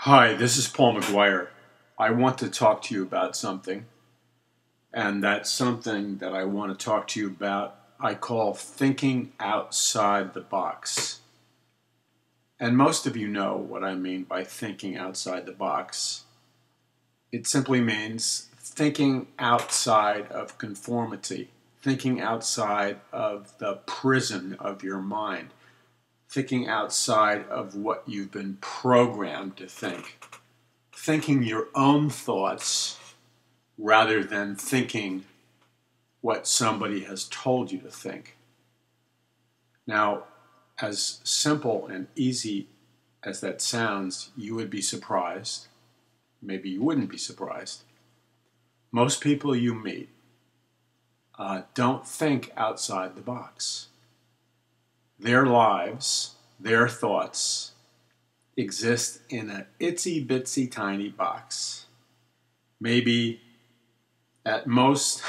Hi, this is Paul McGuire. I want to talk to you about something, and that something that I want to talk to you about I call thinking outside the box. And most of you know what I mean by thinking outside the box. It simply means thinking outside of conformity, thinking outside of the prison of your mind, thinking outside of what you've been programmed to think, thinking your own thoughts rather than thinking what somebody has told you to think. Now, as simple and easy as that sounds, you would be surprised. Maybe you wouldn't be surprised. Most people you meet don't think outside the box. Their lives, their thoughts, exist in an itsy-bitsy tiny box. Maybe at most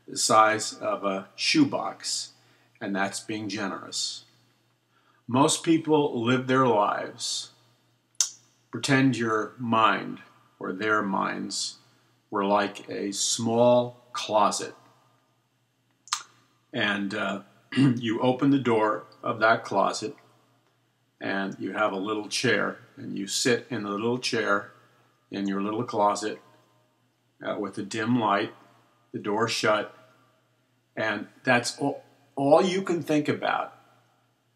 the size of a shoebox, and that's being generous. Most people live their lives, pretend your mind or their minds were like a small closet. And you open the door of that closet and you have a little chair and you sit in the little chair in your little closet with a dim light, the door shut, and that's all you can think about.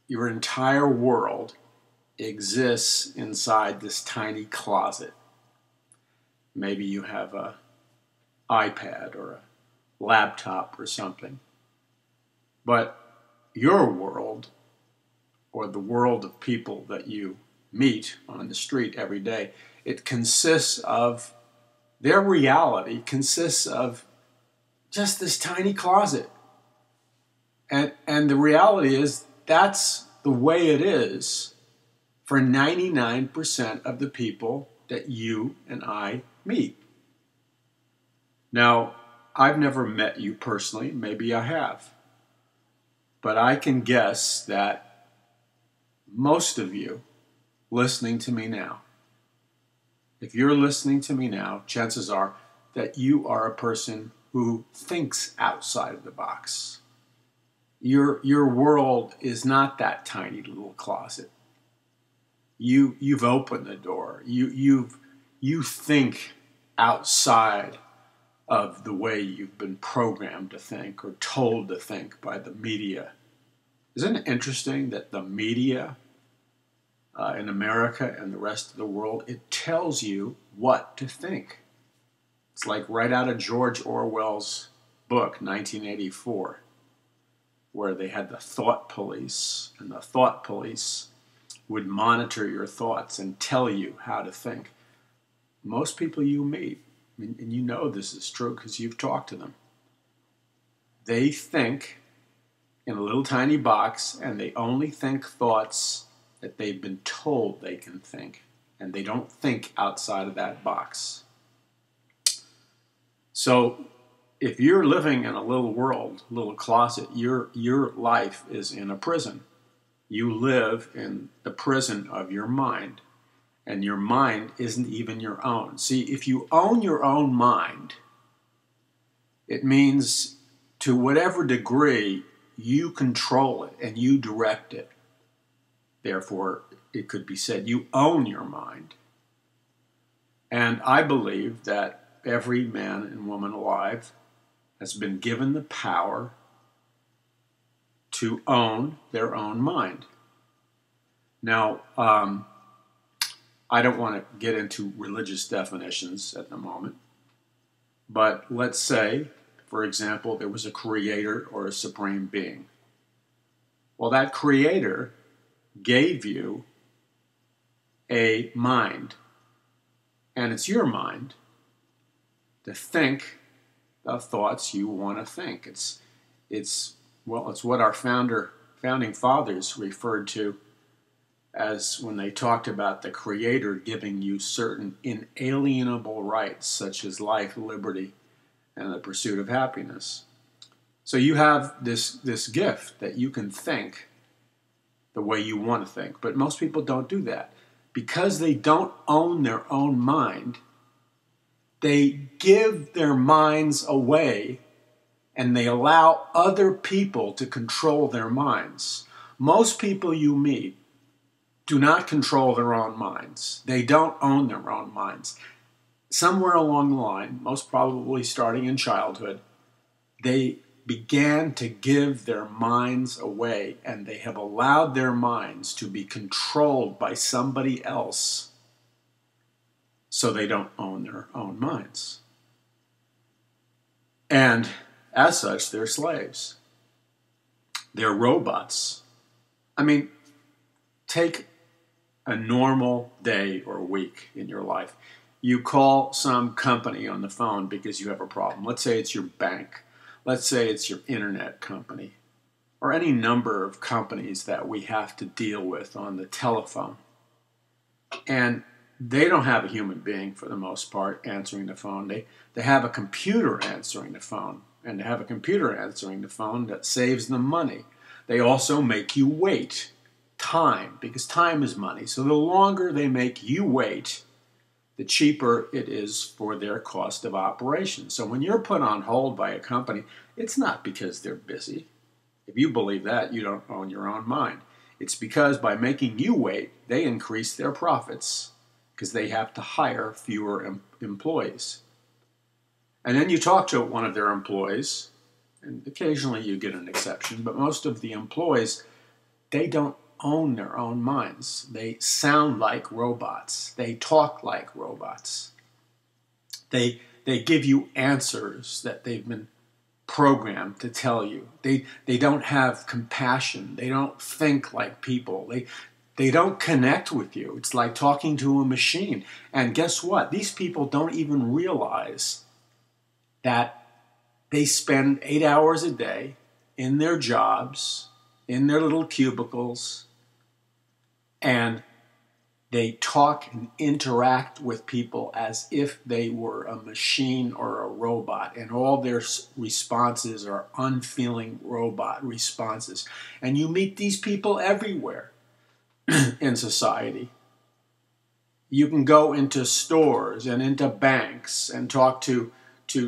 Your entire world exists inside this tiny closet. Maybe you have an iPad or a laptop or something. But your world, or the world of people that you meet on the street every day, it consists of, their reality consists of just this tiny closet. And the reality is that's the way it is for 99% of the people that you and I meet. Now, I've never met you personally, maybe I have. But I can guess that most of you listening to me now, if you're listening to me now, chances are that you are a person who thinks outside of the box. Your world is not that tiny little closet. You've opened the door. You think outside of the way you've been programmed to think or told to think by the media. Isn't it interesting that the media in America and the rest of the world, it tells you what to think? It's like right out of George Orwell's book, 1984, where they had the thought police, and the thought police would monitor your thoughts and tell you how to think. Most people you meet, and you know this is true because you've talked to them, they think in a little tiny box, and they only think thoughts that they've been told they can think, and they don't think outside of that box. So if you're living in a little world, little closet, your life is in a prison. You live in the prison of your mind. And your mind isn't even your own. See, if you own your own mind, it means to whatever degree you control it and you direct it. Therefore, it could be said you own your mind. And I believe that every man and woman alive has been given the power to own their own mind. Now, I don't want to get into religious definitions at the moment, but let's say, for example, there was a creator or a supreme being. Well, that creator gave you a mind, and it's your mind to think the thoughts you want to think. It's what our founding fathers referred to as when they talked about the Creator giving you certain inalienable rights, such as life, liberty, and the pursuit of happiness. So you have this gift that you can think the way you want to think, but most people don't do that because they don't own their own mind, they give their minds away and they allow other people to control their minds. Most people you meet do not control their own minds. They don't own their own minds. Somewhere along the line, most probably starting in childhood, they began to give their minds away, and they have allowed their minds to be controlled by somebody else, so they don't own their own minds. And as such, they're slaves. They're robots. I mean, take a normal day or week in your life. You call some company on the phone because you have a problem. Let's say it's your bank. Let's say it's your internet company, or any number of companies that we have to deal with on the telephone. And they don't have a human being, for the most part, answering the phone. They have a computer answering the phone. And to have a computer answering the phone, that saves them money. They also make you wait time, because time is money. So the longer they make you wait, the cheaper it is for their cost of operation. So when you're put on hold by a company, it's not because they're busy. If you believe that, you don't own your own mind. It's because by making you wait, they increase their profits because they have to hire fewer employees. And then you talk to one of their employees, and occasionally you get an exception, but most of the employees, they don't own their own minds. They sound like robots. They talk like robots. They give you answers that they've been programmed to tell you. They don't have compassion. They don't think like people. They don't connect with you. It's like talking to a machine. And guess what? These people don't even realize that they spend 8 hours a day in their jobs, in their little cubicles, and they talk and interact with people as if they were a machine or a robot, and all their responses are unfeeling robot responses. And you meet these people everywhere in society. You can go into stores and into banks and talk to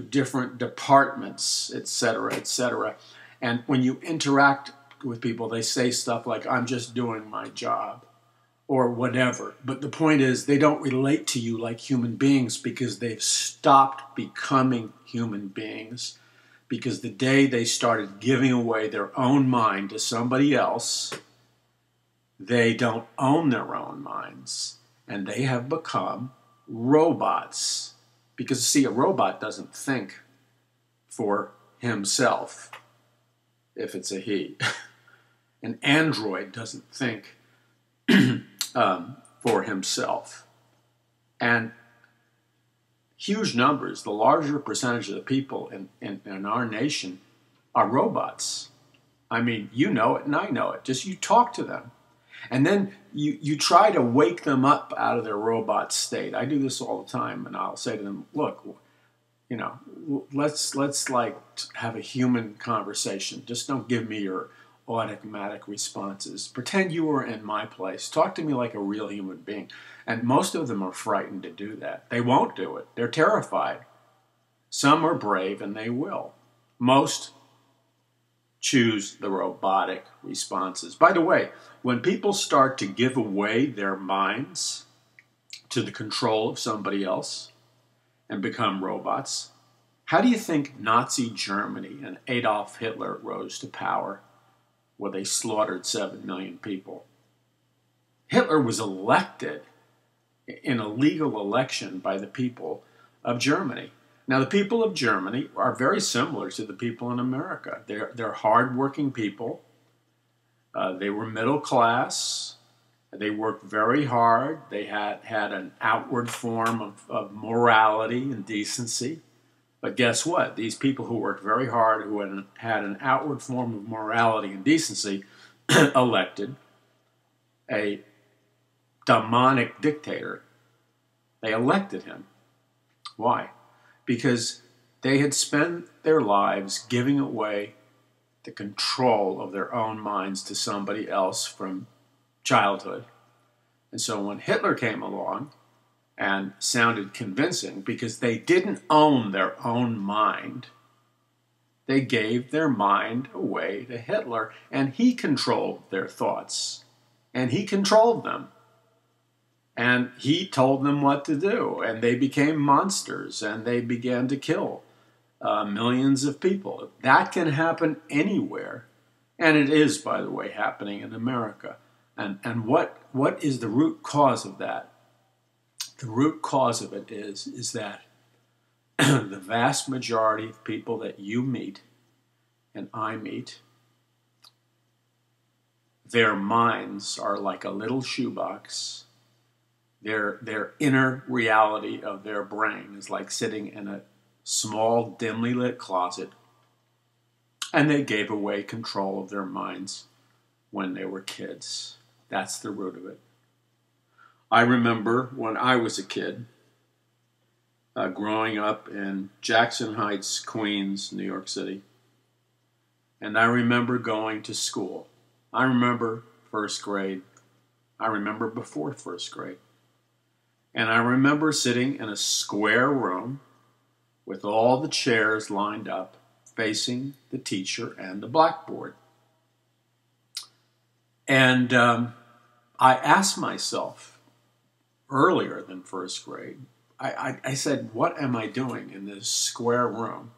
different departments, etc., etc. And when you interact with people, they say stuff like, "I'm just doing my job," or whatever. But the point is, they don't relate to you like human beings because they've stopped becoming human beings. Because the day they started giving away their own mind to somebody else, they don't own their own minds. And they have become robots. Because, see, a robot doesn't think for himself, if it's a he. An android doesn't think for himself. And huge numbers, the larger percentage of the people in our nation are robots. I mean, you know it and I know it. Just you talk to them. And then you try to wake them up out of their robot state. I do this all the time, and I'll say to them, "Look, you know, let's like have a human conversation. Just don't give me your automatic responses. Pretend you were in my place. Talk to me like a real human being." And most of them are frightened to do that. They won't do it. They're terrified. Some are brave, and they will. Most choose the robotic responses. By the way, when people start to give away their minds to the control of somebody else and become robots, how do you think Nazi Germany and Adolf Hitler rose to power, where they slaughtered 7 million people? Hitler was elected in a legal election by the people of Germany. Now, the people of Germany are very similar to the people in America. They're hardworking people. They were middle class. They worked very hard. They had an outward form of morality and decency. But guess what? These people who worked very hard, who had an outward form of morality and decency, elected a demonic dictator. They elected him. Why? Because they had spent their lives giving away the control of their own minds to somebody else from childhood. And so when Hitler came along and sounded convincing, because they didn't own their own mind, they gave their mind away to Hitler, and he controlled their thoughts, and he controlled them. And he told them what to do, and they became monsters, and they began to kill millions of people. That can happen anywhere, and it is, by the way, happening in America. And what is the root cause of that? The root cause of it is that the vast majority of people that you meet and I meet, their minds are like a little shoebox. Their inner reality of their brain is like sitting in a small, dimly lit closet, and they gave away control of their minds when they were kids. That's the root of it. I remember when I was a kid, growing up in Jackson Heights, Queens, New York City, and I remember going to school. I remember first grade. I remember before first grade. And I remember sitting in a square room with all the chairs lined up facing the teacher and the blackboard. And I asked myself earlier than first grade, I said, what am I doing in this square room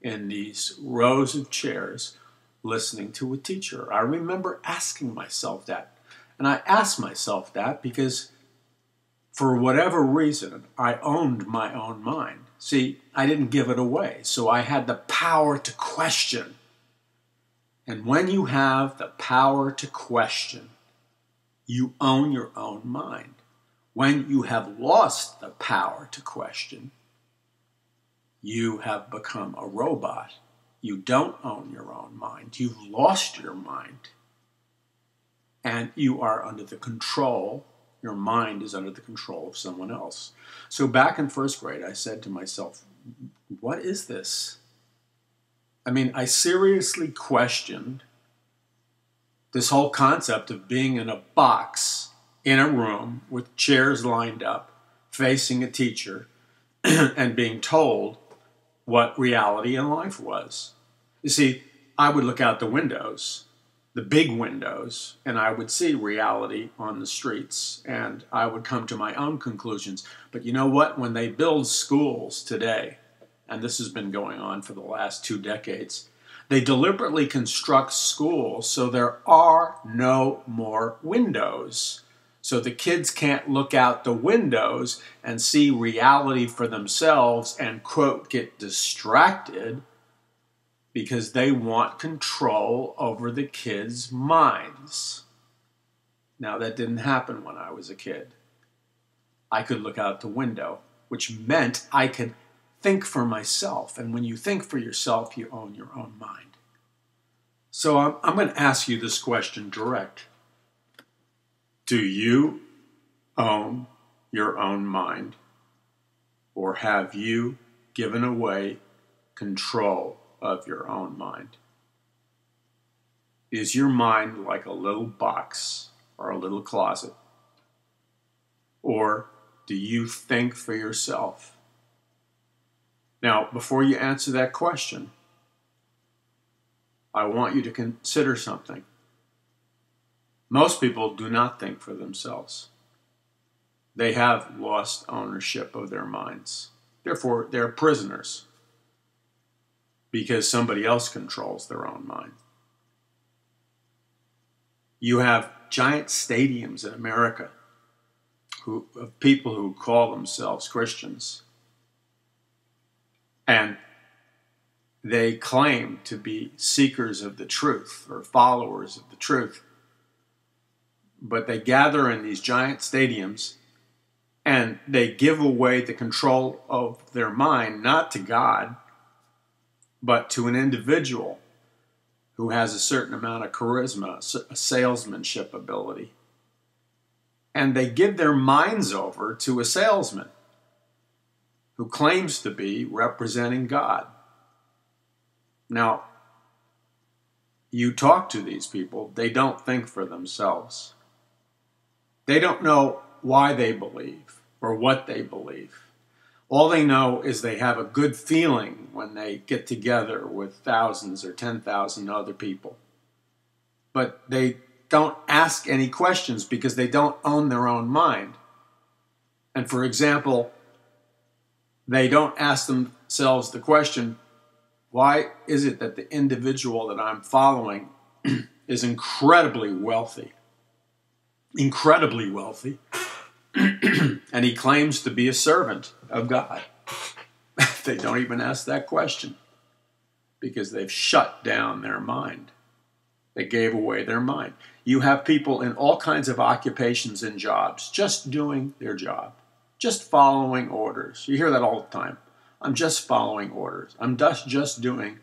in these rows of chairs listening to a teacher? I remember asking myself that. And I asked myself that because for whatever reason, I owned my own mind. See, I didn't give it away, so I had the power to question. And when you have the power to question, you own your own mind. When you have lost the power to question, you have become a robot. You don't own your own mind. You've lost your mind. And you are under the control. Your mind is under the control of someone else. So back in first grade, I said to myself, what is this? I mean, I seriously questioned this whole concept of being in a box in a room with chairs lined up, facing a teacher, and being told what reality in life was. You see, I would look out the windows, the big windows, and I would see reality on the streets, and I would come to my own conclusions. But you know what? When they build schools today, and this has been going on for the last 2 decades, they deliberately construct schools so there are no more windows. So the kids can't look out the windows and see reality for themselves and, quote, get distracted, because they want control over the kids' minds. Now, that didn't happen when I was a kid. I could look out the window, which meant I could think for myself. And when you think for yourself, you own your own mind. So I'm going to ask you this question direct. Do you own your own mind? Or have you given away control of your own mind? Is your mind like a little box or a little closet? Or do you think for yourself? Now, before you answer that question, I want you to consider something. Most people do not think for themselves. They have lost ownership of their minds. Therefore, they're prisoners because somebody else controls their own mind. You have giant stadiums in America of people who call themselves Christians, and they claim to be seekers of the truth or followers of the truth. But they gather in these giant stadiums and they give away the control of their mind, not to God, but to an individual who has a certain amount of charisma, a salesmanship ability. And they give their minds over to a salesman who claims to be representing God. Now, you talk to these people, they don't think for themselves. They don't know why they believe or what they believe. All they know is they have a good feeling when they get together with thousands or 10,000 other people. But they don't ask any questions because they don't own their own mind. And for example, they don't ask themselves the question, why is it that the individual that I'm following is incredibly wealthy? Incredibly wealthy. And he claims to be a servant of God. They don't even ask that question because they've shut down their mind. They gave away their mind. You have people in all kinds of occupations and jobs just doing their job, just following orders. You hear that all the time. I'm just following orders. I'm just doing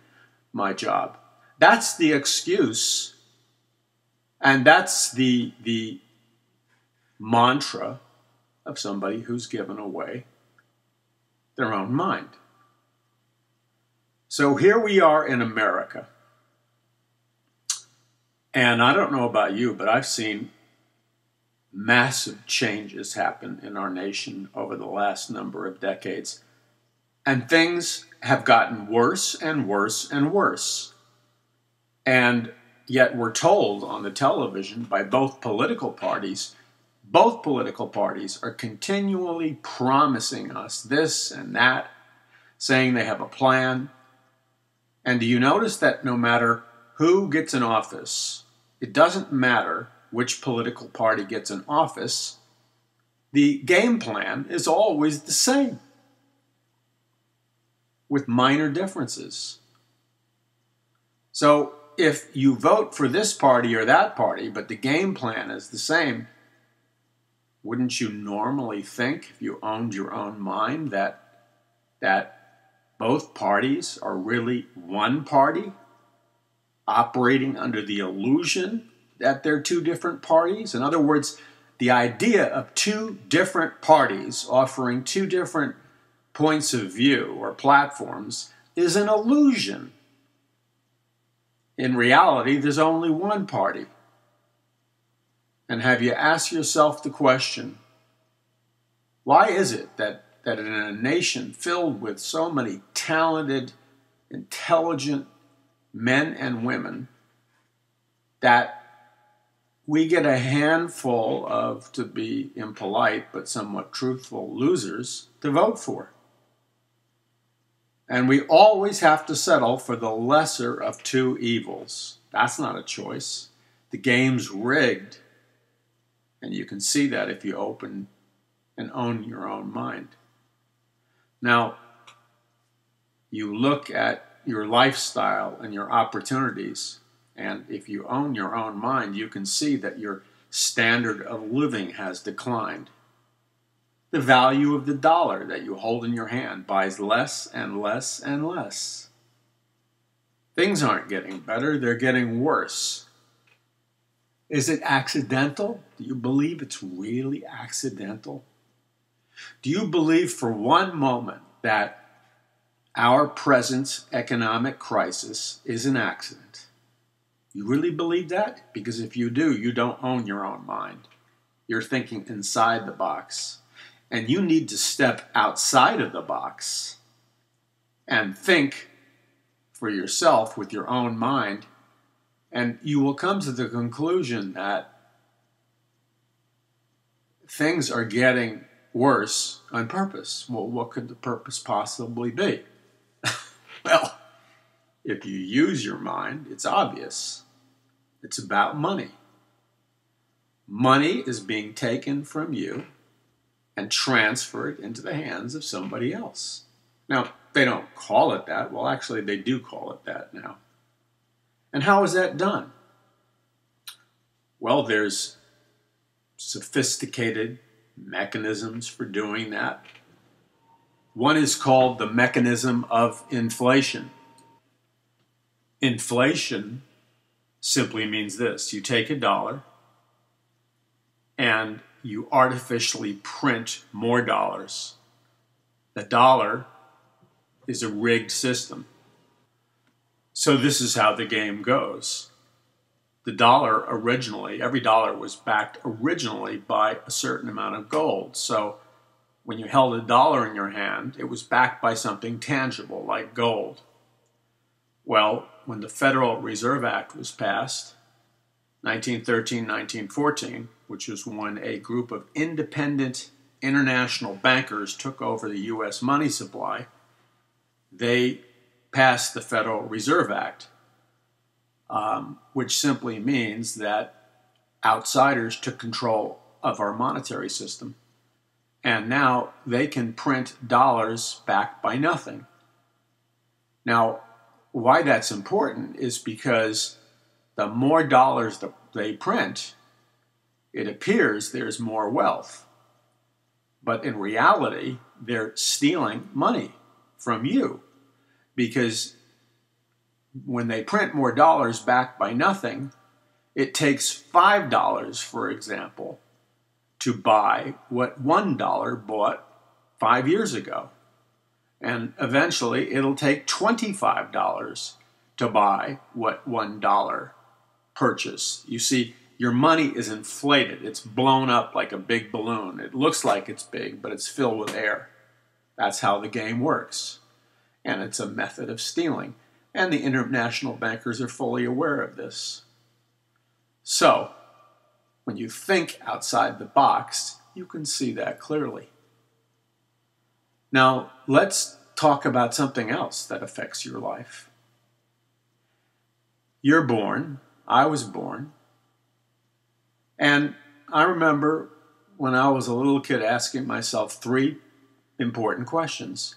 my job. That's the excuse, and that's the mantra of somebody who's given away their own mind. So here we are in America. And I don't know about you, but I've seen massive changes happen in our nation over the last number of decades. And things have gotten worse and worse and worse. And yet we're told on the television by both political parties are continually promising us this and that, saying they have a plan. And do you notice that no matter who gets in office, it doesn't matter which political party gets in office, the game plan is always the same, with minor differences. So if you vote for this party or that party, but the game plan is the same, wouldn't you normally think, if you owned your own mind, that both parties are really one party, operating under the illusion that they're two different parties? In other words, the idea of two different parties offering two different points of view or platforms is an illusion. In reality, there's only one party. And have you asked yourself the question, why is it that in a nation filled with so many talented, intelligent men and women, that we get a handful of, to be impolite but somewhat truthful, losers to vote for? And we always have to settle for the lesser of two evils. That's not a choice. The game's rigged. And you can see that if you open and own your own mind. Now, you look at your lifestyle and your opportunities, and if you own your own mind, you can see that your standard of living has declined. The value of the dollar that you hold in your hand buys less and less and less. Things aren't getting better, they're getting worse. Is it accidental? Do you believe it's really accidental? Do you believe for one moment that our present economic crisis is an accident? You really believe that? Because if you do, you don't own your own mind. You're thinking inside the box. And you need to step outside of the box and think for yourself with your own mind. And you will come to the conclusion that things are getting worse on purpose. Well, what could the purpose possibly be? Well, if you use your mind, it's obvious. It's about money. Money is being taken from you and transferred into the hands of somebody else. Now, they don't call it that. Well, actually, they do call it that now. And how is that done? Well, there's sophisticated mechanisms for doing that. One is called the mechanism of inflation. Inflation simply means this. You take a dollar and you artificially print more dollars. The dollar is a rigged system. So this is how the game goes. the dollar originally, every dollar was backed originally by a certain amount of gold. So when you held a dollar in your hand, it was backed by something tangible like gold. Well, when the Federal Reserve Act was passed, 1913, 1914, which was when a group of independent international bankers took over the U.S. money supply, they passed the Federal Reserve Act, which simply means that outsiders took control of our monetary system. And now they can print dollars backed by nothing. Now, why that's important is because the more dollars that they print, it appears there's more wealth. But in reality, they're stealing money from you, because when they print more dollars backed by nothing, it takes $5, for example, to buy what $1 bought 5 years ago. And eventually it'll take $25 to buy what $1 purchased. You see, your money is inflated. It's blown up like a big balloon. It looks like it's big, but it's filled with air. That's how the game works. And it's a method of stealing. And the international bankers are fully aware of this. So, when you think outside the box, you can see that clearly. Now, let's talk about something else that affects your life. You're born. I was born. And I remember when I was a little kid asking myself 3 important questions.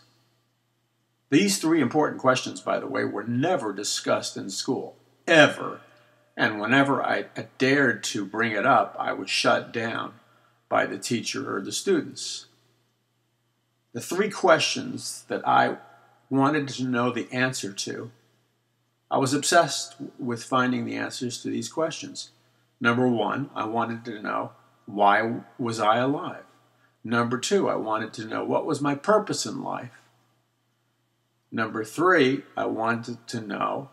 These 3 important questions, by the way, were never discussed in school, ever. And whenever I dared to bring it up, I was shut down by the teacher or the students. The 3 questions that I wanted to know the answer to, I was obsessed with finding the answers to these questions. Number 1, I wanted to know, why was I alive? Number 2, I wanted to know, what was my purpose in life? Number 3, I wanted to know,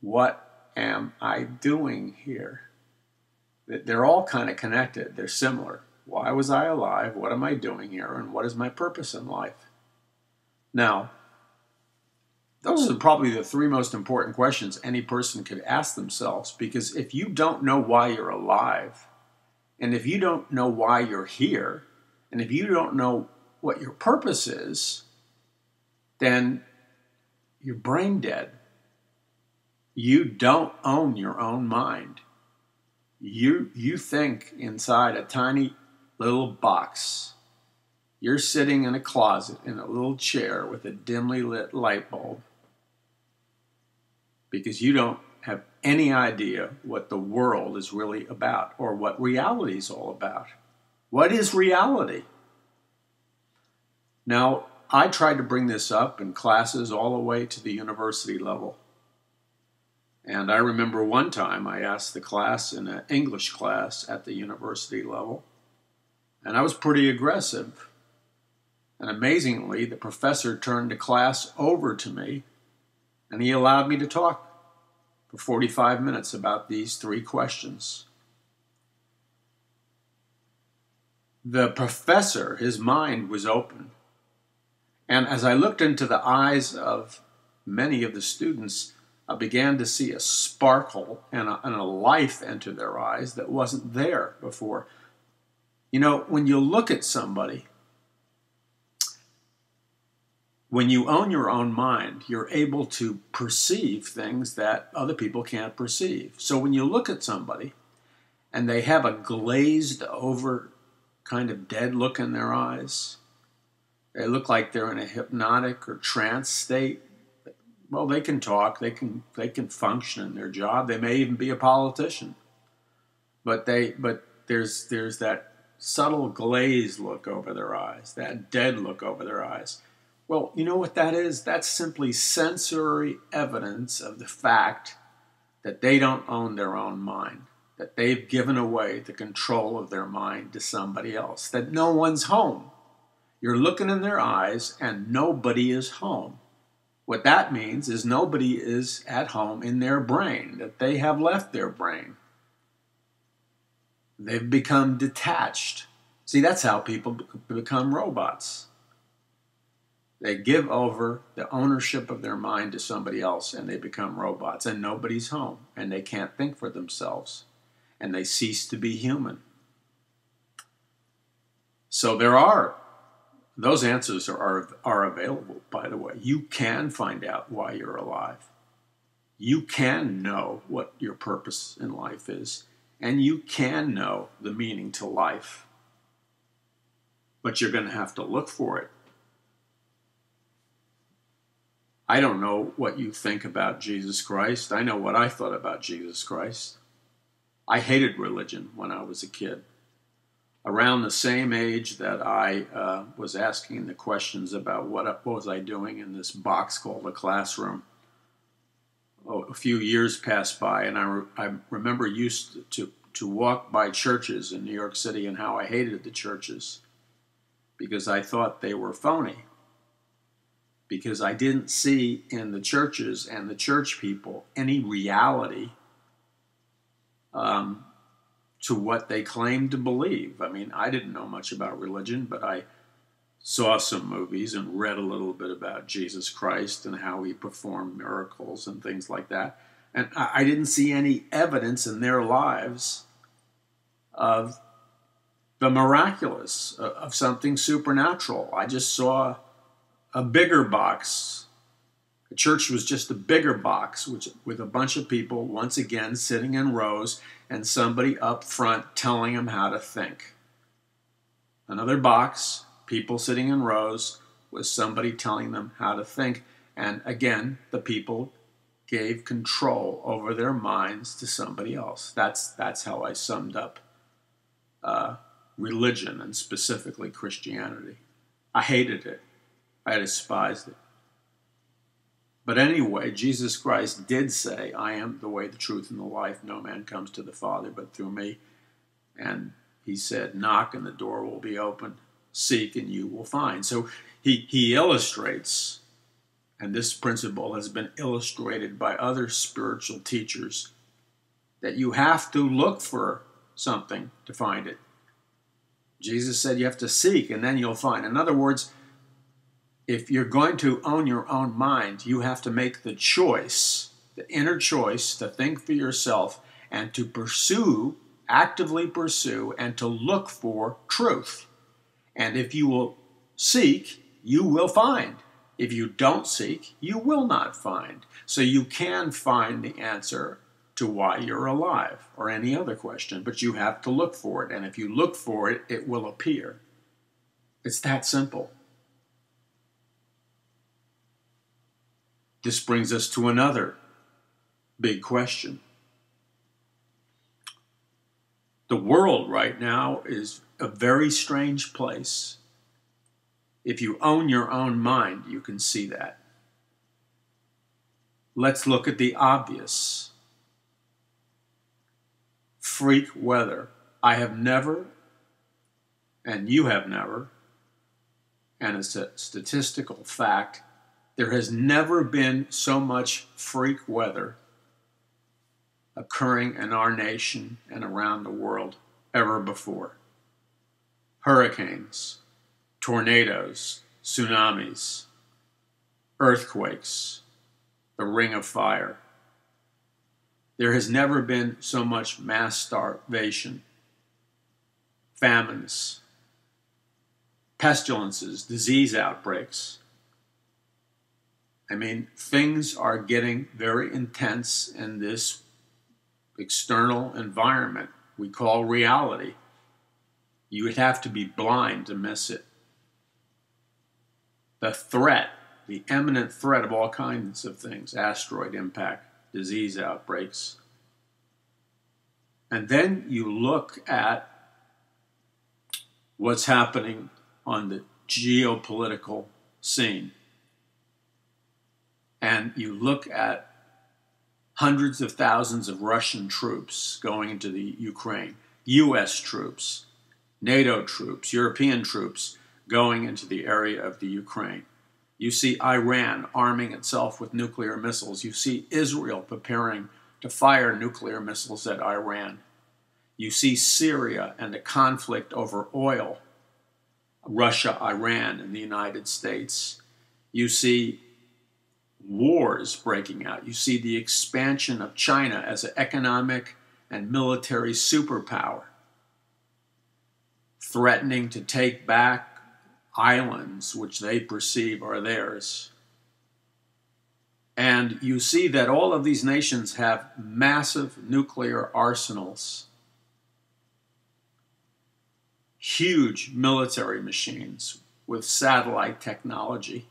what am I doing here? They're all kind of connected. They're similar. Why was I alive? What am I doing here? And what is my purpose in life? Now, those are probably the 3 most important questions any person could ask themselves, because if you don't know why you're alive, and if you don't know why you're here, and if you don't know what your purpose is, then you're brain dead. You don't own your own mind. You think inside a tiny little box. You're sitting in a closet in a little chair with a dimly lit light bulb, because you don't have any idea what the world is really about or what reality is all about. What is reality? Now, I tried to bring this up in classes all the way to the university level. And I remember one time I asked the class in an English class at the university level, and I was pretty aggressive. And amazingly, the professor turned the class over to me, and he allowed me to talk for 45 minutes about these 3 questions. The professor, his mind was open. And as I looked into the eyes of many of the students, I began to see a sparkle and a life enter their eyes that wasn't there before. You know, when you look at somebody, when you own your own mind, you're able to perceive things that other people can't perceive. So when you look at somebody and they have a glazed over kind of dead look in their eyes, they look like they're in a hypnotic or trance state. Well, they can talk, they can function in their job. They may even be a politician, but there's that subtle glazed look over their eyes, that dead look over their eyes. Well, you know what that is? That's simply sensory evidence of the fact that they don't own their own mind, that they've given away the control of their mind to somebody else, that no one's home. You're looking in their eyes and nobody is home. What that means is nobody is at home in their brain, that they have left their brain. They've become detached. See, that's how people become robots. They give over the ownership of their mind to somebody else and they become robots, and nobody's home and they can't think for themselves and they cease to be human. So those answers are available, by the way. You can find out why you're alive. You can know what your purpose in life is, and you can know the meaning to life. But you're going to have to look for it. I don't know what you think about Jesus Christ. I know what I thought about Jesus Christ. I hated religion when I was a kid. Around the same age that I was asking the questions about what was I doing in this box called a classroom, a few years passed by, and I remember used to walk by churches in New York City and how I hated the churches because I thought they were phony. Because I didn't see in the churches and the church people any reality to what they claimed to believe. I mean, I didn't know much about religion, but I saw some movies and read a little bit about Jesus Christ and how he performed miracles and things like that. And I didn't see any evidence in their lives of the miraculous, of something supernatural. I just saw a bigger box. The church was just a bigger box with a bunch of people, once again, sitting in rows and somebody up front telling them how to think. Another box, people sitting in rows with somebody telling them how to think. And again, the people gave control over their minds to somebody else. That's how I summed up religion, and specifically Christianity. I hated it. I despised it. But anyway, Jesus Christ did say, I am the way, the truth, and the life. No man comes to the Father but through me. And he said, knock and the door will be open. Seek and you will find. So he illustrates, and this principle has been illustrated by other spiritual teachers, that you have to look for something to find it. Jesus said you have to seek and then you'll find. In other words, if you're going to own your own mind, you have to make the choice, the inner choice, to think for yourself and to pursue, actively pursue, and to look for truth. And if you will seek, you will find. If you don't seek, you will not find. So you can find the answer to why you're alive or any other question, but you have to look for it. And if you look for it, it will appear. It's that simple. This brings us to another big question. The world right now is a very strange place. If you own your own mind, you can see that. Let's look at the obvious. Freak weather. I have never, and you have never, and it's a statistical fact, there has never been so much freak weather occurring in our nation and around the world ever before. Hurricanes, tornadoes, tsunamis, earthquakes, the ring of fire. There has never been so much mass starvation, famines, pestilences, disease outbreaks. I mean, things are getting very intense in this external environment we call reality. You would have to be blind to miss it. The threat, the imminent threat of all kinds of things, asteroid impact, disease outbreaks. And then you look at what's happening on the geopolitical scene. And you look at hundreds of thousands of Russian troops going into the Ukraine, U.S. troops, NATO troops, European troops going into the area of the Ukraine. You see Iran arming itself with nuclear missiles. You see Israel preparing to fire nuclear missiles at Iran. You see Syria and the conflict over oil, Russia, Iran, and the United States. You see wars breaking out. You see the expansion of China as an economic and military superpower, threatening to take back islands which they perceive are theirs. And you see that all of these nations have massive nuclear arsenals, huge military machines with satellite technology.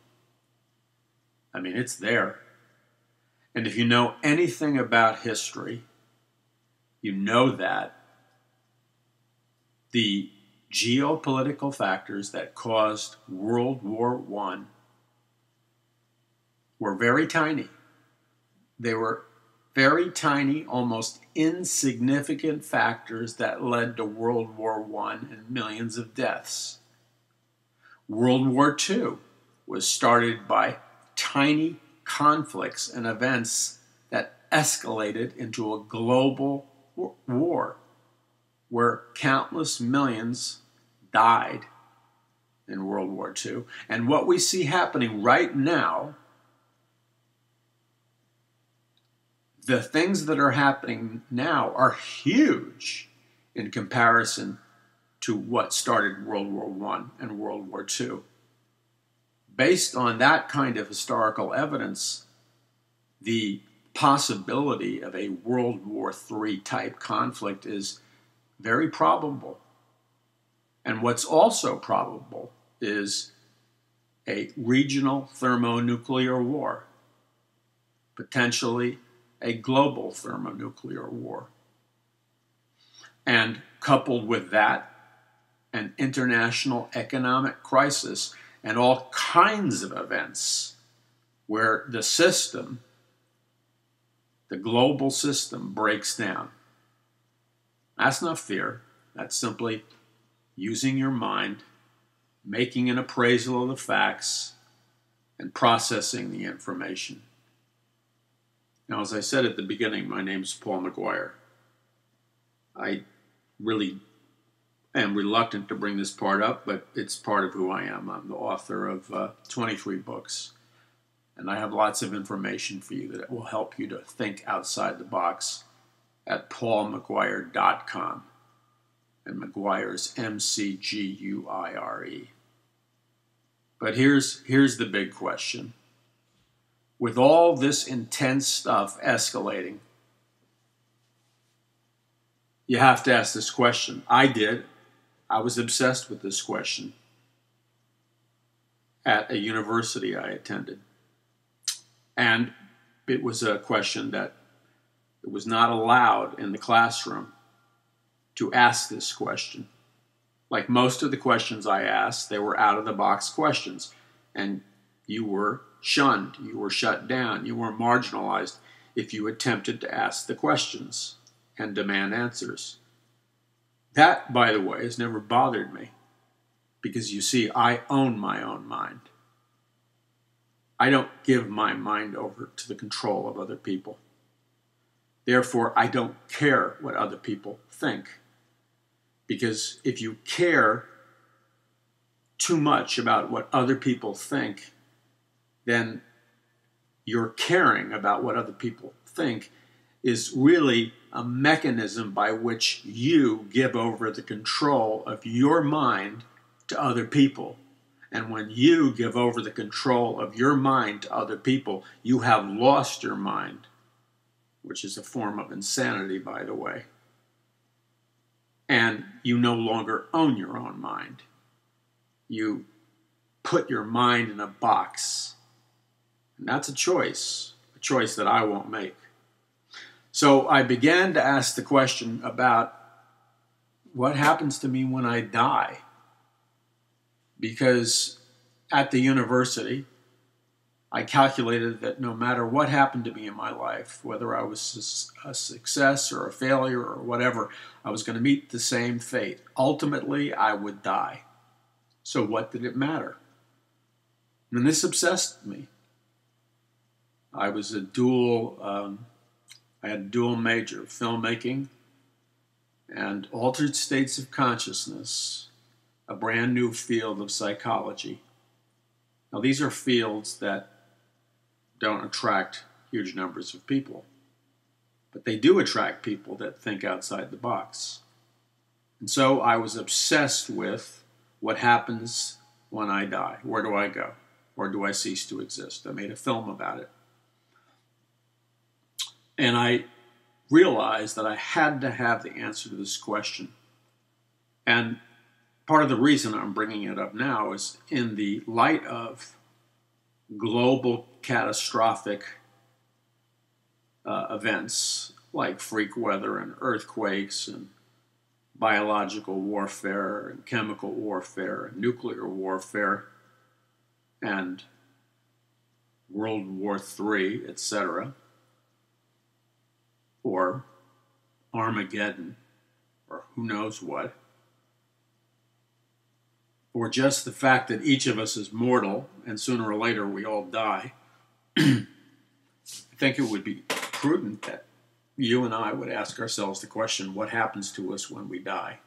I mean, it's there. And if you know anything about history, you know that the geopolitical factors that caused World War I were very tiny. They were very tiny, almost insignificant factors that led to World War I and millions of deaths. World War II was started by tiny conflicts and events that escalated into a global war where countless millions died in World War II. And what we see happening right now, the things that are happening now are huge in comparison to what started World War I and World War II. Based on that kind of historical evidence, the possibility of a World War III type conflict is very probable. And what's also probable is a regional thermonuclear war, potentially a global thermonuclear war. And coupled with that, an international economic crisis and all kinds of events where the system, the global system, breaks down. That's not fear. That's simply using your mind, making an appraisal of the facts, and processing the information. Now, as I said at the beginning, my name's Paul McGuire. I really am reluctant to bring this part up, but it's part of who I am. I'm the author of 23 books, and I have lots of information for you that will help you to think outside the box at paulmcguire.com. And McGuire's McGuire. But here's the big question. With all this intense stuff escalating, you have to ask this question. I did. I was obsessed with this question at a university I attended. And it was a question that it was not allowed in the classroom to ask this question. Like most of the questions I asked, they were out-of-the-box questions. And you were shunned, you were shut down, you were marginalized if you attempted to ask the questions and demand answers. That, by the way, has never bothered me because, you see, I own my own mind. I don't give my mind over to the control of other people. Therefore, I don't care what other people think. Because if you care too much about what other people think, then your caring about what other people think is really a mechanism by which you give over the control of your mind to other people. And when you give over the control of your mind to other people, you have lost your mind, which is a form of insanity, by the way. And you no longer own your own mind. You put your mind in a box. And that's a choice that I won't make. So I began to ask the question about what happens to me when I die. Because at the university, I calculated that no matter what happened to me in my life, whether I was a success or a failure or whatever, I was going to meet the same fate. Ultimately, I would die. So what did it matter? And this obsessed me. I had a dual major, filmmaking and altered states of consciousness, a brand new field of psychology. Now, these are fields that don't attract huge numbers of people, but they do attract people that think outside the box. And so I was obsessed with what happens when I die. Where do I go? Or do I cease to exist? I made a film about it. And I realized that I had to have the answer to this question. And part of the reason I'm bringing it up now is in the light of global catastrophic events like freak weather and earthquakes and biological warfare and chemical warfare and nuclear warfare and World War III, etc., or Armageddon, or who knows what, or just the fact that each of us is mortal and sooner or later we all die, I think it would be prudent that you and I would ask ourselves the question, what happens to us when we die?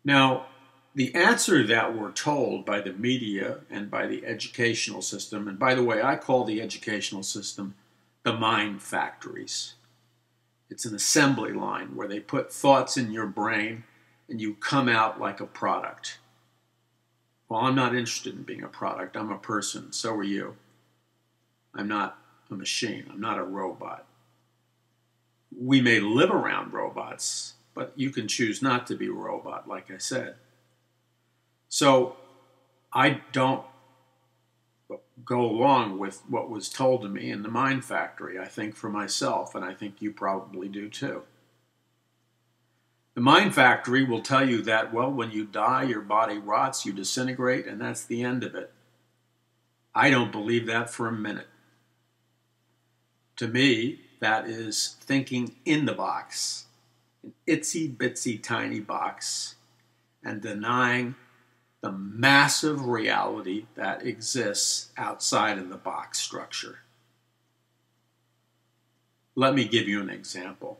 Now, the answer that we're told by the media and by the educational system, and by the way, I call the educational system the mind factories. It's an assembly line where they put thoughts in your brain and you come out like a product. Well, I'm not interested in being a product. I'm a person. So are you. I'm not a machine. I'm not a robot. We may live around robots, but you can choose not to be a robot, like I said. So I don't go along with what was told to me in the mind factory. I think for myself, and I think you probably do too. The mind factory will tell you that, well, when you die, your body rots, you disintegrate, and that's the end of it. I don't believe that for a minute. To me, that is thinking in the box, an itsy-bitsy tiny box, and denying the massive reality that exists outside of the box structure. Let me give you an example.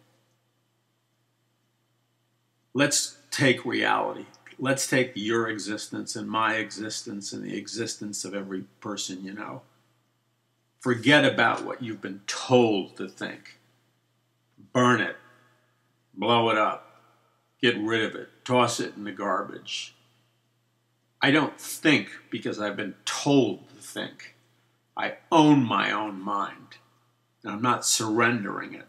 Let's take reality. Let's take your existence and my existence and the existence of every person you know. Forget about what you've been told to think. Burn it. Blow it up. Get rid of it. Toss it in the garbage. I don't think because I've been told to think. I own my own mind. And I'm not surrendering it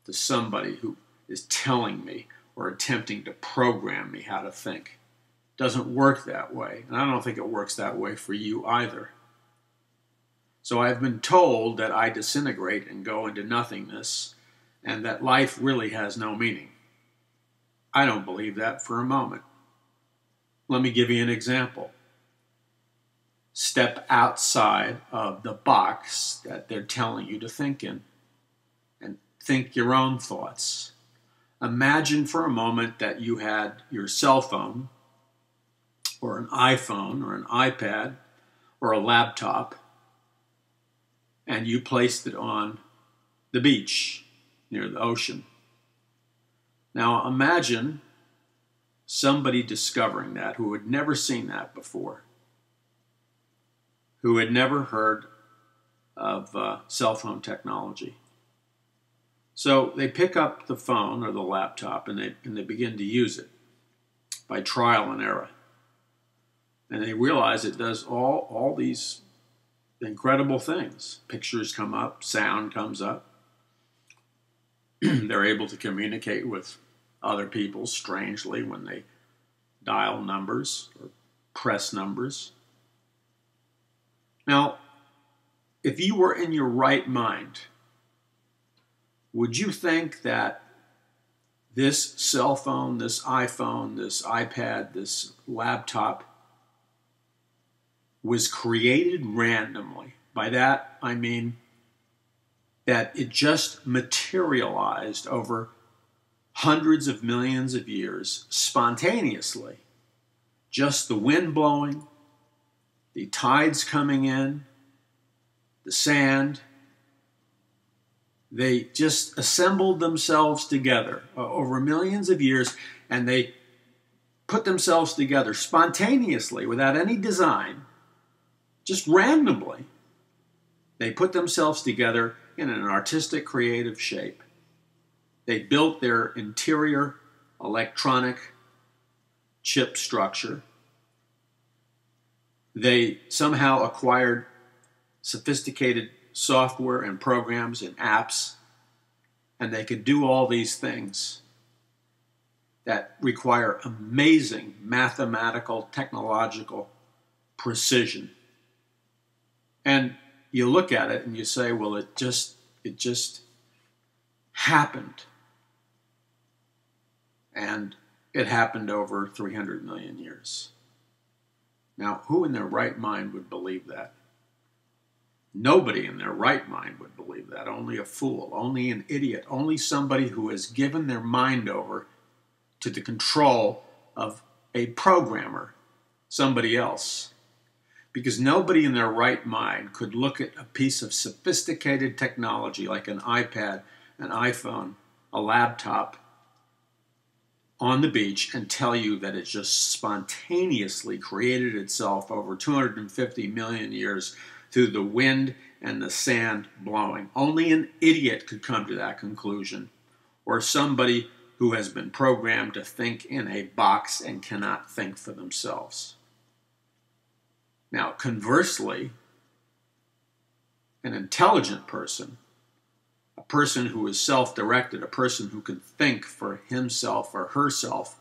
to somebody who is telling me or attempting to program me how to think. It doesn't work that way. And I don't think it works that way for you either. So I've been told that I disintegrate and go into nothingness and that life really has no meaning. I don't believe that for a moment. Let me give you an example. Step outside of the box that they're telling you to think in and think your own thoughts. Imagine for a moment that you had your cell phone or an iPhone or an iPad or a laptop and you placed it on the beach near the ocean. Now imagine somebody discovering that who had never seen that before, who had never heard of cell phone technology. So they pick up the phone or the laptop and they begin to use it by trial and error. And they realize it does all these incredible things. Pictures come up, sound comes up. They're able to communicate with other people strangely when they dial numbers or press numbers. Now, if you were in your right mind, would you think that this cell phone, this iPhone, this iPad, this laptop was created randomly? By that, I mean that it just materialized over hundreds of millions of years spontaneously. Just the wind blowing, the tides coming in, the sand. They just assembled themselves together over millions of years, and they put themselves together spontaneously without any design, just randomly. They put themselves together in an artistic, creative shape. They built their interior electronic chip structure. They somehow acquired sophisticated software and programs and apps, and they could do all these things that require amazing mathematical, technological precision. And you look at it and you say, well, it just happened. And it happened over 300 million years. Now, who in their right mind would believe that? Nobody in their right mind would believe that. Only a fool, only an idiot, only somebody who has given their mind over to the control of a programmer, somebody else. Because nobody in their right mind could look at a piece of sophisticated technology like an iPad, an iPhone, a laptop on the beach and tell you that it just spontaneously created itself over 250 million years through the wind and the sand blowing. Only an idiot could come to that conclusion, or somebody who has been programmed to think in a box and cannot think for themselves. Now, conversely, an intelligent person, a person who is self-directed, a person who can think for himself or herself,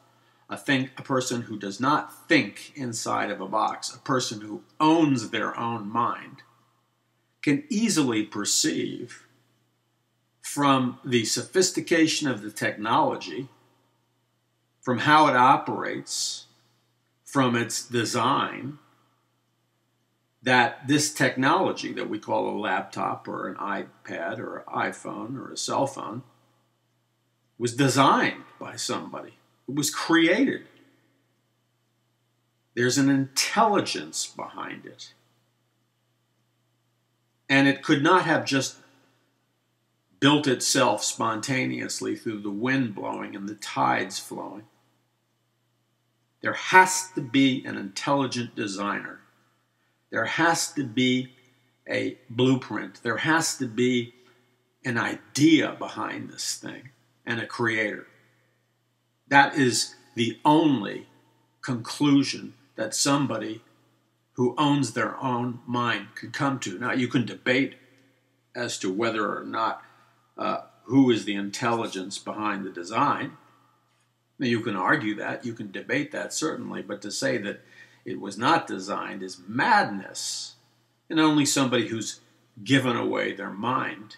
a person who does not think inside of a box, a person who owns their own mind, can easily perceive from the sophistication of the technology, from how it operates, from its design, that this technology that we call a laptop or an iPad or an iPhone or a cell phone was designed by somebody. It was created. There's an intelligence behind it. And it could not have just built itself spontaneously through the wind blowing and the tides flowing. There has to be an intelligent designer. There has to be a blueprint. There has to be an idea behind this thing and a creator. That is the only conclusion that somebody who owns their own mind could come to. Now, you can debate as to whether or not who is the intelligence behind the design. Now, you can argue that. You can debate that, certainly. But to say that it was not designed is madness. And only somebody who's given away their mind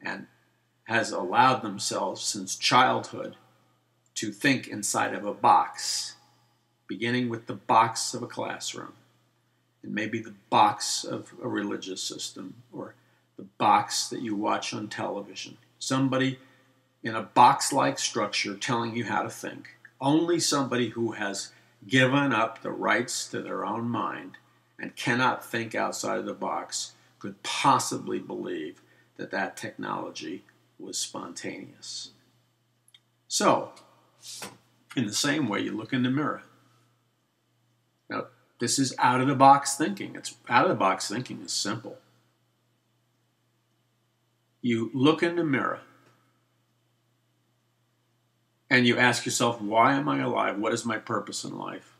and has allowed themselves since childhood to think inside of a box, beginning with the box of a classroom, and maybe the box of a religious system, or the box that you watch on television. Somebody in a box-like structure telling you how to think. Only somebody who has given up the rights to their own mind and cannot think outside of the box could possibly believe that that technology was spontaneous. So, in the same way, you look in the mirror. Now, this is out-of-the-box thinking. Out-of-the-box thinking is simple. You look in the mirror and you ask yourself, why am I alive? What is my purpose in life?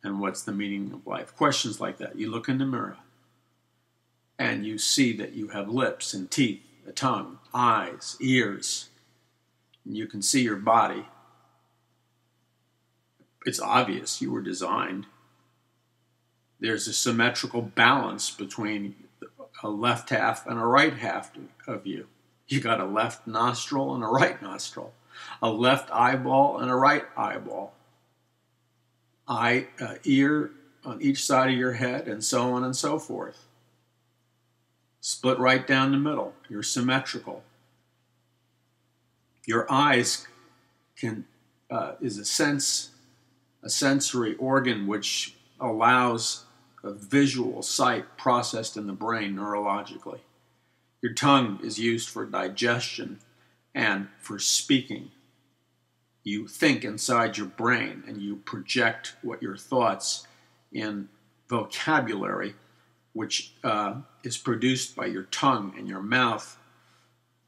And what's the meaning of life? Questions like that. You look in the mirror and you see that you have lips and teeth, a tongue, eyes, ears, and you can see your body. It's obvious you were designed. There's a symmetrical balance between a left half and a right half of you. You got a left nostril and a right nostril, a left eyeball and a right eyeball, ear on each side of your head, and so on and so forth. Split right down the middle. You're symmetrical. Your eyes is a sense a sensory organ which allows a visual sight processed in the brain neurologically. Your tongue is used for digestion and for speaking. You think inside your brain and you project what your thoughts in vocabulary, which is produced by your tongue and your mouth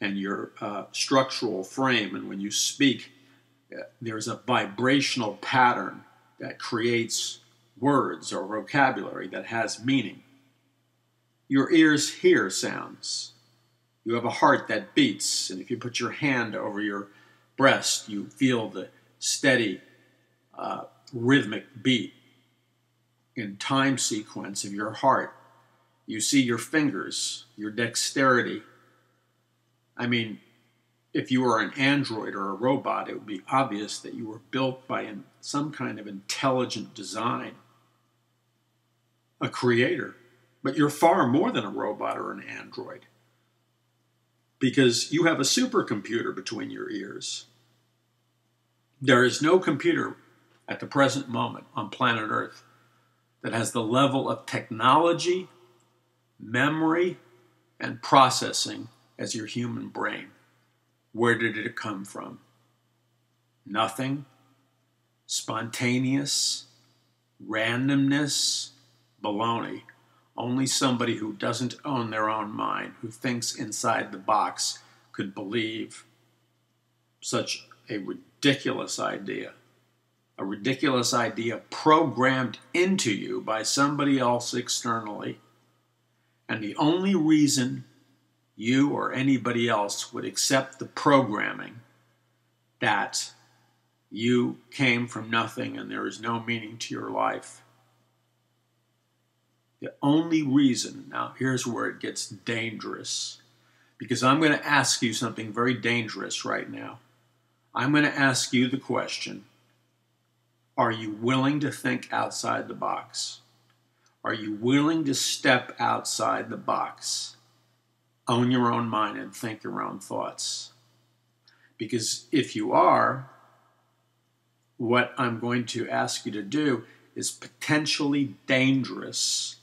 and your structural frame. And when you speak, there's a vibrational pattern that creates words or vocabulary that has meaning. Your ears hear sounds. You have a heart that beats, and if you put your hand over your breast, you feel the steady rhythmic beat in time sequence of your heart. You see your fingers, your dexterity. I mean, if you were an android or a robot, it would be obvious that you were built by some kind of intelligent design, a creator. But you're far more than a robot or an android, because you have a supercomputer between your ears. There is no computer at the present moment on planet Earth that has the level of technology, memory, and processing as your human brain. Where did it come from? Nothing. Spontaneous, randomness, baloney. Only somebody who doesn't own their own mind, who thinks inside the box, could believe such a ridiculous idea. A ridiculous idea programmed into you by somebody else externally. And the only reason you or anybody else would accept the programming that you came from nothing and there is no meaning to your life. The only reason, now here's where it gets dangerous, because I'm going to ask you something very dangerous right now. I'm going to ask you the question, are you willing to think outside the box? Are you willing to step outside the box? Own your own mind and think your own thoughts. Because if you are, what I'm going to ask you to do is potentially dangerous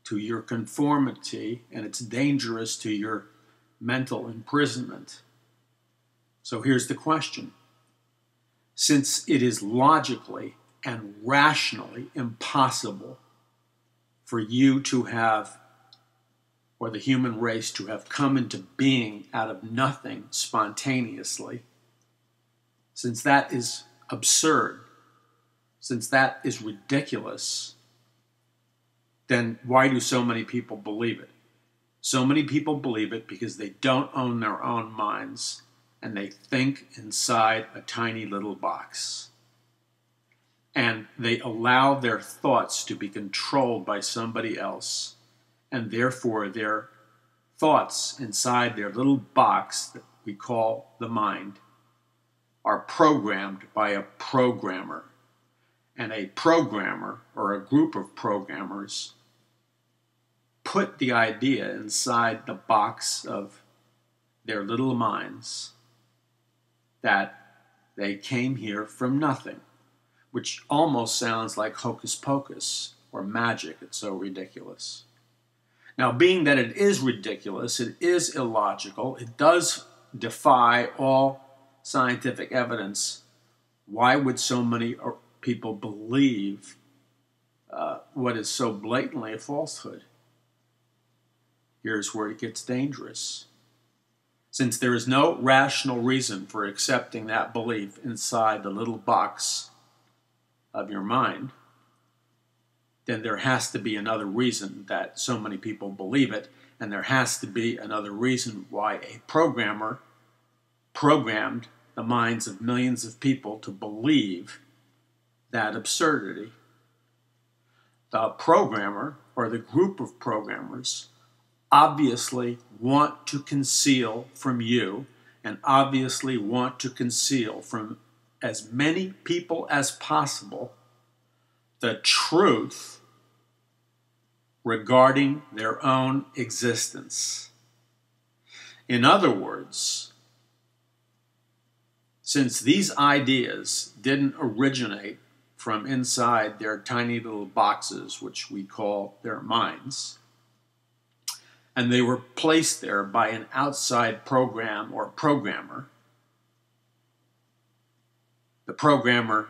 to your conformity, and it's dangerous to your mental imprisonment. So here's the question. Since it is logically and rationally impossible for you to have, or the human race to have come into being out of nothing spontaneously, since that is absurd, since that is ridiculous, then why do so many people believe it? So many people believe it because they don't own their own minds and they think inside a tiny little box. And they allow their thoughts to be controlled by somebody else, and therefore their thoughts inside their little box that we call the mind are programmed by a programmer. And a programmer, or a group of programmers, put the idea inside the box of their little minds that they came here from nothing, which almost sounds like hocus pocus or magic. It's so ridiculous. Now, being that it is ridiculous, it is illogical, it does defy all scientific evidence, why would so many people believe what is so blatantly a falsehood? Here's where it gets dangerous. Since there is no rational reason for accepting that belief inside the little box of your mind, then there has to be another reason that so many people believe it, and there has to be another reason why a programmer programmed the minds of millions of people to believe that absurdity. The programmer, or the group of programmers, obviously want to conceal from you, and obviously want to conceal from as many people as possible the truth regarding their own existence. In other words, since these ideas didn't originate from inside their tiny little boxes, which we call their minds. And they were placed there by an outside program or programmer. The programmer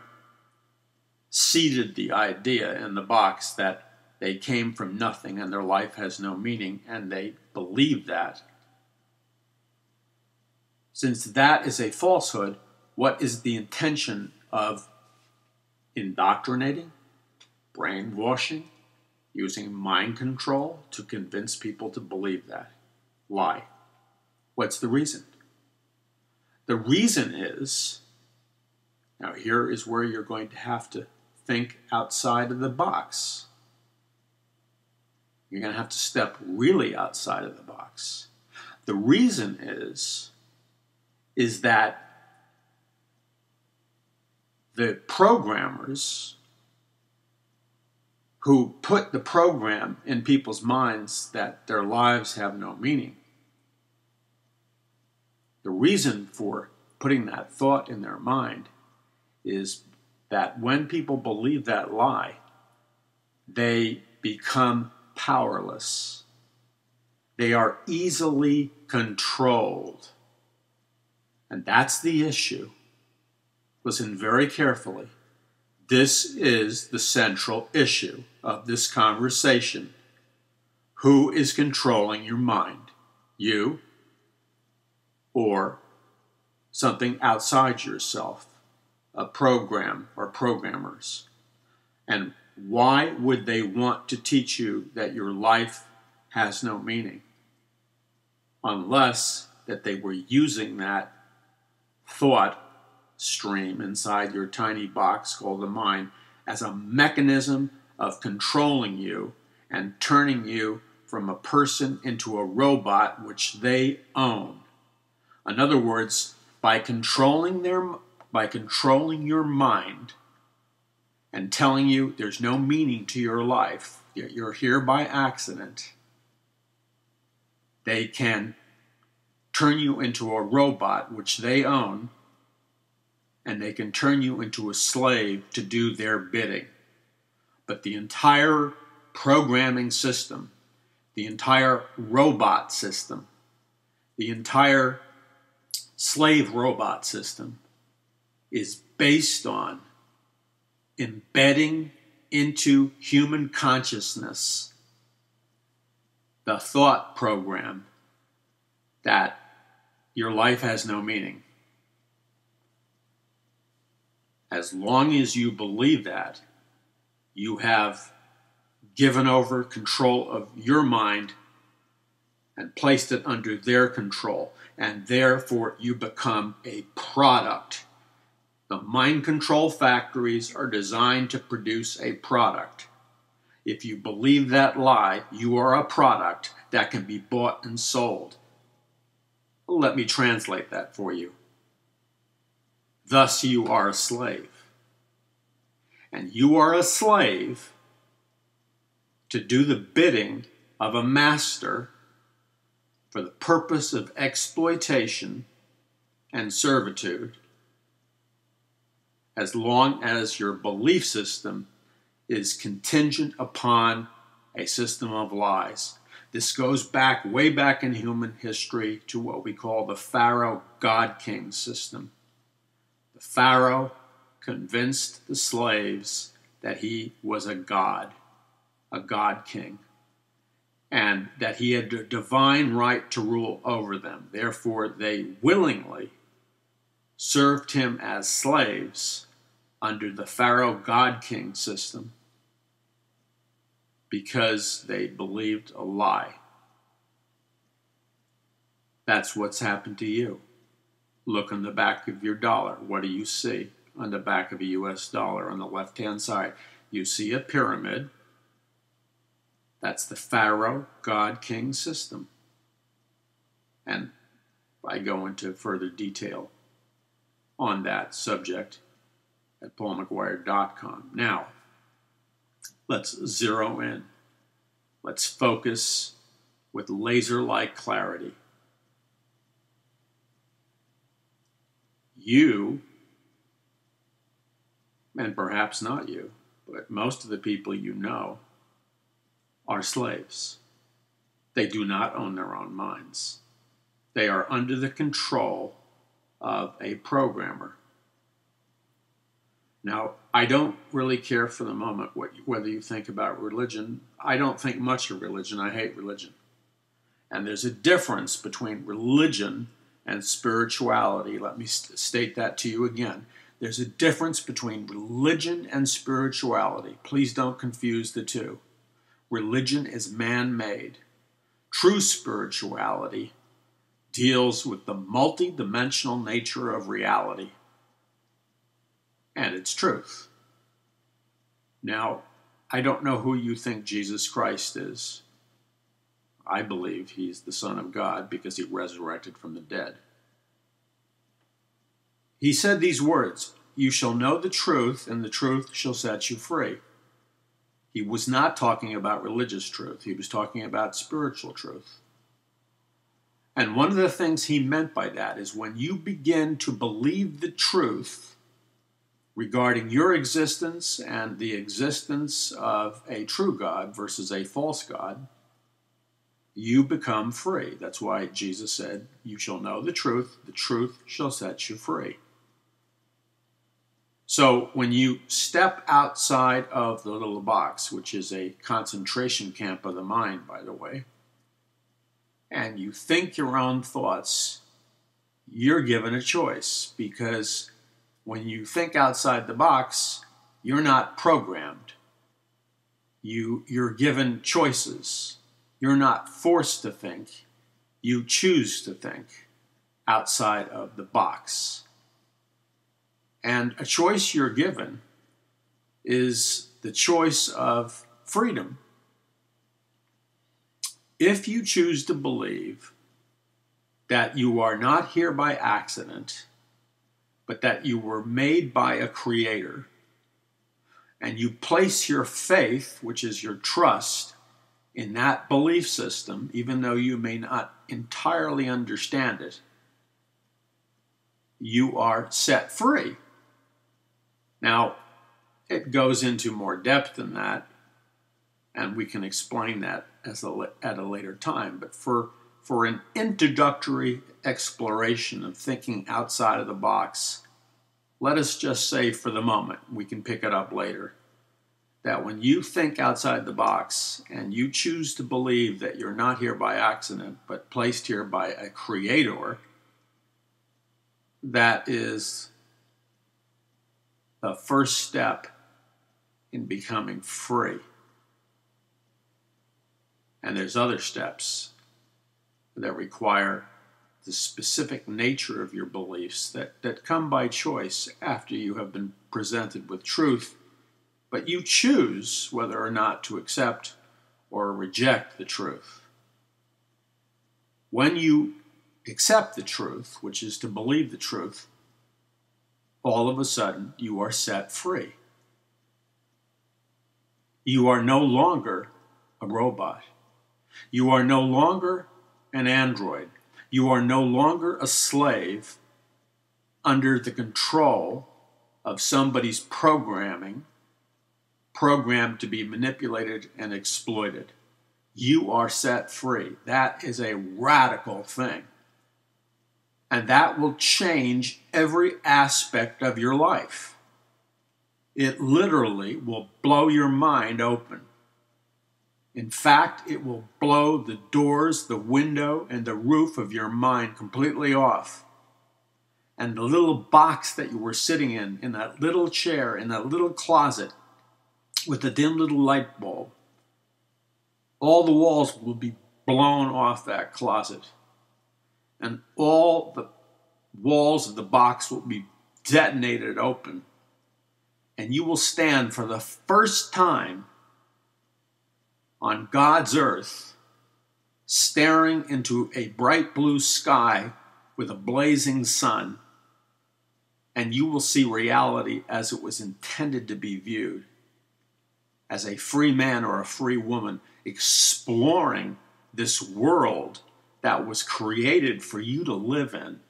seeded the idea in the box that they came from nothing and their life has no meaning, and they believe that. Since that is a falsehood, what is the intention of indoctrinating, brainwashing, using mind control to convince people to believe that lie? What's the reason? The reason is, now here is where you're going to have to think outside of the box. You're going to have to step really outside of the box. The reason is that the programmers who put the program in people's minds that their lives have no meaning, the reason for putting that thought in their mind is that when people believe that lie, they become powerless. They are easily controlled. And that's the issue. Listen very carefully. This is the central issue of this conversation. Who is controlling your mind? You or something outside yourself? A program or programmers? And why would they want to teach you that your life has no meaning? Unless that they were using that thought stream inside your tiny box called the mind as a mechanism of controlling you and turning you from a person into a robot which they own. In other words, by controlling your mind and telling you there's no meaning to your life, you're here by accident, they can turn you into a robot which they own, and they can turn you into a slave to do their bidding. But the entire programming system, the entire robot system, the entire slave robot system is based on embedding into human consciousness the thought program that your life has no meaning. As long as you believe that, you have given over control of your mind and placed it under their control, and therefore you become a product. The mind control factories are designed to produce a product. If you believe that lie, you are a product that can be bought and sold. Let me translate that for you. Thus you are a slave. And you are a slave to do the bidding of a master for the purpose of exploitation and servitude, as long as your belief system is contingent upon a system of lies. This goes back, way back in human history, to what we call the Pharaoh God-King system. The Pharaoh convinced the slaves that he was a god king, and that he had a divine right to rule over them. Therefore, they willingly served him as slaves under the Pharaoh God-King system because they believed a lie. That's what's happened to you. Look on the back of your dollar. What do you see on the back of a US dollar on the left-hand side? You see a pyramid. That's the Pharaoh God-King system. And I go into further detail on that subject at paulmcguire.com. Now, let's zero in. Let's focus with laser-like clarity. You and perhaps not you, but most of the people you know are slaves. They do not own their own minds. They are under the control of a programmer. Now, I don't really care for the moment whether you think about religion. I don't think much of religion. I hate religion. And there's a difference between religion and spirituality. Let me state that to you again. There's a difference between religion and spirituality. Please don't confuse the two. Religion is man-made. True spirituality deals with the multidimensional nature of reality and its truth. Now, I don't know who you think Jesus Christ is. I believe he's the Son of God because he resurrected from the dead. He said these words, "You shall know the truth, and the truth shall set you free." He was not talking about religious truth. He was talking about spiritual truth. And one of the things he meant by that is when you begin to believe the truth regarding your existence and the existence of a true God versus a false God, you become free. That's why Jesus said, "You shall know the truth shall set you free." So when you step outside of the little box, which is a concentration camp of the mind, by the way, and you think your own thoughts, you're given a choice, because when you think outside the box, you're not programmed. You're given choices. You're not forced to think. You choose to think outside of the box. And a choice you're given is the choice of freedom. If you choose to believe that you are not here by accident, but that you were made by a creator, and you place your faith, which is your trust, in that belief system, even though you may not entirely understand it, you are set free. Now, it goes into more depth than that, and we can explain that at a later time. But for an introductory exploration of thinking outside of the box, let us just say for the moment, we can pick it up later, that when you think outside the box and you choose to believe that you're not here by accident, but placed here by a creator, that is the first step in becoming free. And there's other steps that require the specific nature of your beliefs that come by choice after you have been presented with truth, but you choose whether or not to accept or reject the truth. When you accept the truth, which is to believe the truth, all of a sudden you are set free. You are no longer a robot. You are no longer an android. You are no longer a slave under the control of somebody's programmed to be manipulated and exploited. You are set free. That is a radical thing. And that will change every aspect of your life. It literally will blow your mind open. In fact, it will blow the doors, the window, and the roof of your mind completely off. And the little box that you were sitting in that little chair, in that little closet, with the dim little light bulb, all the walls will be blown off that closet. And all the walls of the box will be detonated open. And you will stand for the first time on God's earth, staring into a bright blue sky with a blazing sun, and you will see reality as it was intended to be viewed, as a free man or a free woman exploring this world that was created for you to live in.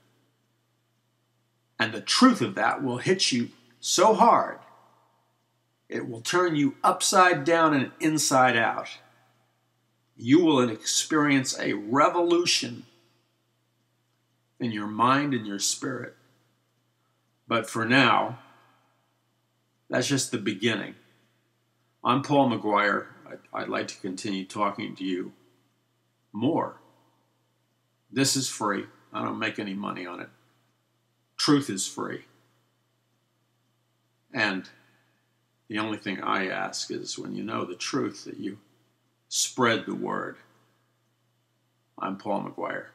And the truth of that will hit you so hard It will turn you upside down and inside out. You will experience a revolution in your mind and your spirit. But for now, that's just the beginning. I'm Paul McGuire. I'd like to continue talking to you more. This is free. I don't make any money on it. Truth is free. And the only thing I ask is when you know the truth that you spread the word. I'm Paul McGuire.